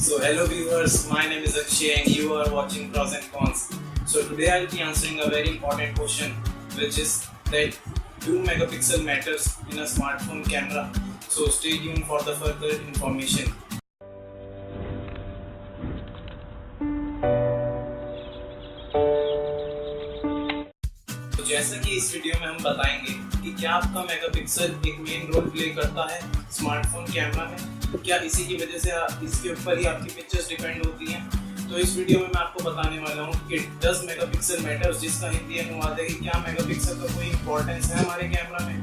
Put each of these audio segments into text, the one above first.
So hello viewers, my name is Akshay and you are watching Pros and Cons. So today I will be answering a very important question, which is that do megapixel matters in a smartphone camera? So stay tuned for the further information. तो जैसा कि इस video में हम बताएंगे कि क्या आपका मेगापिक्सल एक मेन रोल प्ले करता है स्मार्टफोन कैमरा में, क्या इसी की वजह से इसके ऊपर ही आपकी पिक्चर्स डिपेंड होती हैं। तो इस वीडियो में मैं आपको बताने वाला हूँ कि डज मेगापिक्सल मैटर्स, जिसका हिंदी अनुवाद है कि क्या मेगापिक्सल का कोई इंपॉर्टेंस है हमारे कैमरा में।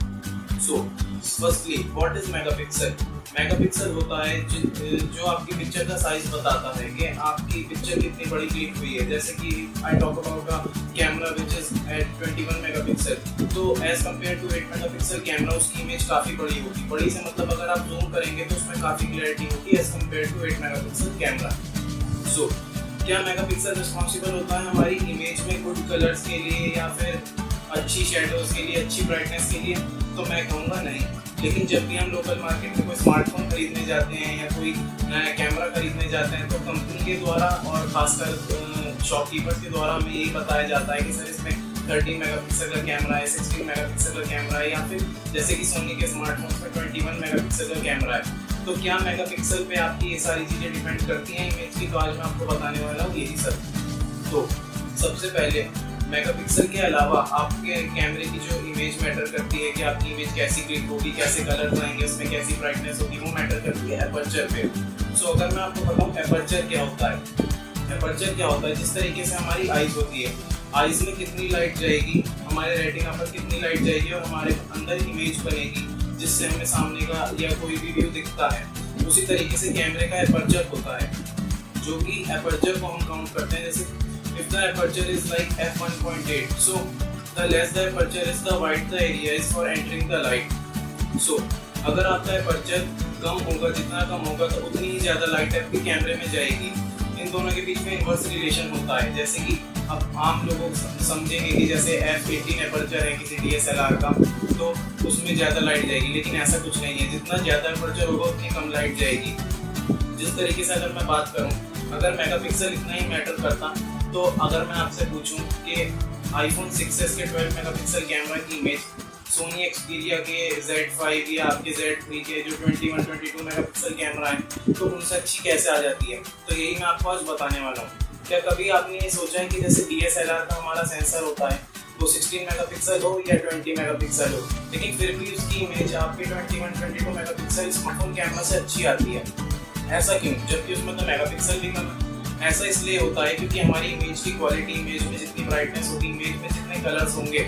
So firstly what is megapixel? Megapixel होता है जो आपकी पिक्चर का साइज बताता है कि आपकी पिक्चर कितनी बड़ी क्लिक हुई है। जैसे कि I talk about a camera which is at 21 megapixel, तो as compare to 8 megapixel camera उसकी इमेज काफ़ी बड़ी होगी। बड़ी से मतलब अगर आप जूम करेंगे तो उसमें काफ़ी क्लैरिटी होगी as compare to 8 megapixel camera. So क्या मेगापिक्सल रिस्पॉन्सिबल होता है हमारी इमेज में गुड कलर्स के लिए या फिर अच्छी शेडोज के लिए, अच्छी ब्राइटनेस के लिए? तो मैं कहूँगा नहीं। लेकिन जब भी हम लोकल मार्केट में कोई स्मार्टफोन खरीदने जाते हैं या कोई नया कैमरा खरीदने जाते हैं तो कंपनी के द्वारा और खासकर शॉपकीपर्स के द्वारा हमें यही बताया जाता है कि सर इसमें 13 मेगापिक्सल का कैमरा है, 16 मेगापिक्सल का कैमरा है, या फिर जैसे कि सोनी के स्मार्टफोन्स में 21 मेगापिक्सल का कैमरा है। तो क्या मेगापिक्सल पे आपकी ये सारी चीज़ें डिपेंड करती हैं इमेज की? तो आज मैं आपको बताने वाला हूँ यही सब। तो सबसे पहले मेगापिक्सल के अलावा आपके कैमरे की जो इमेज मैटर करती है कि आपकी इमेज कैसी क्लिक होगी, कैसे कलर्स आएंगे, उसमें कैसी ब्राइटनेस होगी, वो मैटर करती है एपर्चर पे। सो अगर मैं आपको बताऊँ एपर्चर क्या होता है, एपर्चर क्या होता है, जिस तरीके से हमारी आइज होती है, आइज में कितनी लाइट जाएगी, हमारे रेटिना पर कितनी लाइट जाएगी और हमारे अंदर इमेज बनेगी जिससे हमें सामने का या कोई भी व्यू दिखता है, उसी तरीके से कैमरे का एपर्चर होता है, जो कि एपर्चर को हम काउंट करते हैं। जैसे if the aperture is like f1.8, so the less the aperture is, the wide the area is for entering the light. So अगर आपका एपर्चर कम होगा, जितना कम होगा तो उतनी ही ज़्यादा लाइट आपके कैमरे में जाएगी। इन दोनों के बीच में इन्वर्स रिलेशन होता है। जैसे कि अब आम लोग समझेंगे कि जैसे f18 एपर्चर है किसी DSLR का तो उसमें ज़्यादा लाइट जाएगी, लेकिन ऐसा कुछ नहीं है। जितना ज़्यादा एपर्चर होगा उतनी कम लाइट जाएगी। जिस तरीके से अगर मैं बात करूँ, अगर मेगापिक्सल इतना ही मैटर करता तो अगर मैं आपसे पूछूं कि iPhone 6s के 12 मेगापिक्सल कैमरा की इमेज सोनी एक्सपीरिया के Z5 या आपके Z3 के जो 21-22 मेगापिक्सल कैमरा है तो उनसे अच्छी कैसे आ जाती है, तो यही मैं आपको आज बताने वाला हूँ। क्या कभी आपने ये सोचा है कि जैसे DSLR का हमारा सेंसर होता है वो 16 मेगापिक्सल हो या 20 मेगापिक्सल हो, लेकिन फिर भी उसकी इमेज आपके 21-22 मेगापिक्सल स्मार्टफोन कैमरा से अच्छी आती है? ऐसा क्यों, जबकि उसमें तो मेगापिक्सल भी कम है? ऐसा इसलिए होता है क्योंकि हमारी इमेज की क्वालिटी, इमेज में जितनी ब्राइटनेस होगी, इमेज में जितने कलर्स होंगे,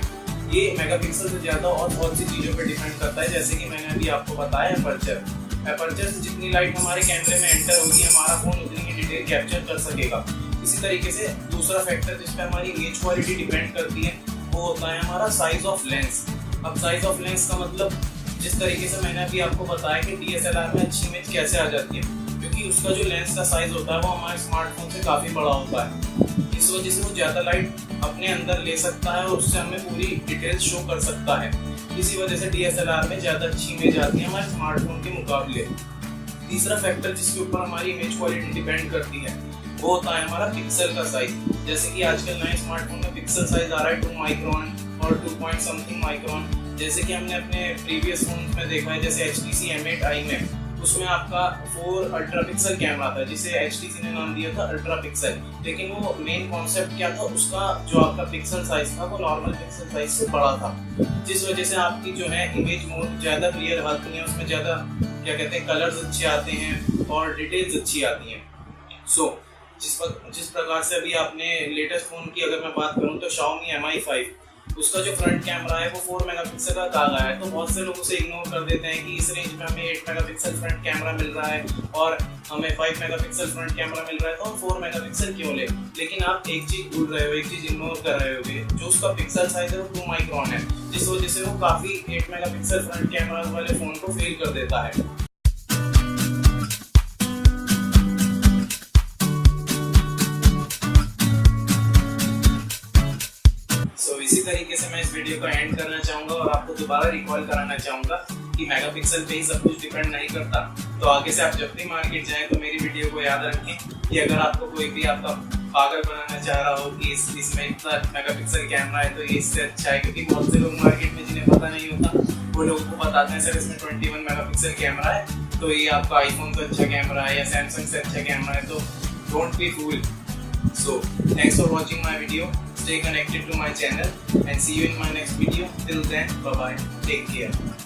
ये मेगापिक्सल से ज़्यादा और बहुत सी चीज़ों पे डिपेंड करता है। जैसे कि मैंने अभी आपको बताया एपर्चर से जितनी लाइट हमारे कैमरे में एंटर होगी हमारा फ़ोन उतनी ही डिटेल कैप्चर कर सकेगा। इसी तरीके से दूसरा फैक्टर जिस पर हमारी इमेज क्वालिटी डिपेंड करती है वो होता है हमारा साइज ऑफ लेंस। अब साइज ऑफ लेंस का मतलब जिस तरीके से मैंने अभी आपको बताया कि DSLR में अच्छी इमेज कैसे आ जाती है, क्योंकि उसका जो लेंस का साइज होता है वो हमारे स्मार्टफोन से काफ़ी बड़ा होता है। इस वजह से वो ज़्यादा लाइट अपने अंदर ले सकता है और उससे हमें पूरी डिटेल्स शो कर सकता है। इसी वजह से DSLR में ज़्यादा अच्छी इमेज आती है हमारे स्मार्टफोन के मुकाबले। तीसरा फैक्टर जिसके ऊपर हमारी इमेज क्वालिटी डिपेंड करती है वो होता है हमारा पिक्सल का साइज। जैसे कि आजकल नए स्मार्टफोन में पिक्सल साइज आ रहा है 2 माइक्रोन और 2 पॉइंट समथिंग माइक्रोन। जैसे कि हमने अपने प्रीवियस फोन में देखा है, जैसे HTC M8i में उसमें आपका 4 अल्ट्रा पिक्सल कैमरा था जिसे HTC ने नाम दिया था अल्ट्रा पिक्सल। लेकिन वो मेन कॉन्सेप्ट क्या था, उसका जो आपका पिक्सल साइज था वो नॉर्मल पिक्सल साइज से बड़ा था, जिस वजह से आपकी जो है इमेज मोड ज़्यादा क्लियर आती है, उसमें ज़्यादा क्या कहते हैं कलर्स अच्छे आते हैं और डिटेल्स अच्छी आती हैं। सो जिस प्रकार से अभी आपने लेटेस्ट फ़ोन की अगर मैं बात करूँ तो Xiaomi Mi 5, उसका जो फ्रंट कैमरा है वो 4 मेगापिक्सल का कहा गया है। तो बहुत से लोग उसे इग्नोर कर देते हैं कि इस रेंज में हमें 8 मेगापिक्सल फ्रंट कैमरा मिल रहा है और हमें 5 मेगापिक्सल फ्रंट कैमरा मिल रहा है तो हम 4 मेगापिक्सल क्यों ले। लेकिन आप एक चीज़ भूल रहे हो, एक चीज़ इग्नोर कर रहे होगे, जो उसका पिक्सल साइज है वो 2 माइक्रोन है, जिस वजह से वो काफ़ी 8 मेगापिक्सल फ्रंट कैमरा वाले फ़ोन को फेल कर देता है। इसी तरीके से मैं इस वीडियो को एंड करना चाहूँगा और आपको दोबारा रिकॉल कराना चाहूँगा कि मेगापिक्सल पे ही सब कुछ डिपेंड नहीं करता। तो आगे से आप जब भी मार्केट जाएं तो मेरी वीडियो को याद रखें कि अगर आपको कोई भी आपका पागल बनाना चाह रहा हो कि इसमें इतना मेगापिक्सल कैमरा है तो ये इससे अच्छा है, क्योंकि बहुत से लोग मार्केट में जिन्हें पता नहीं होता वो लोगों को बताते हैं सर इसमें 21 मेगापिक्सल कैमरा है तो ये आपका आईफोन से अच्छा कैमरा है या सैमसंग से अच्छा कैमरा है, तो don't be fool. So, thanks for watching my video. Stay connected to my channel and see you in my next video. Till then, bye bye. Take care.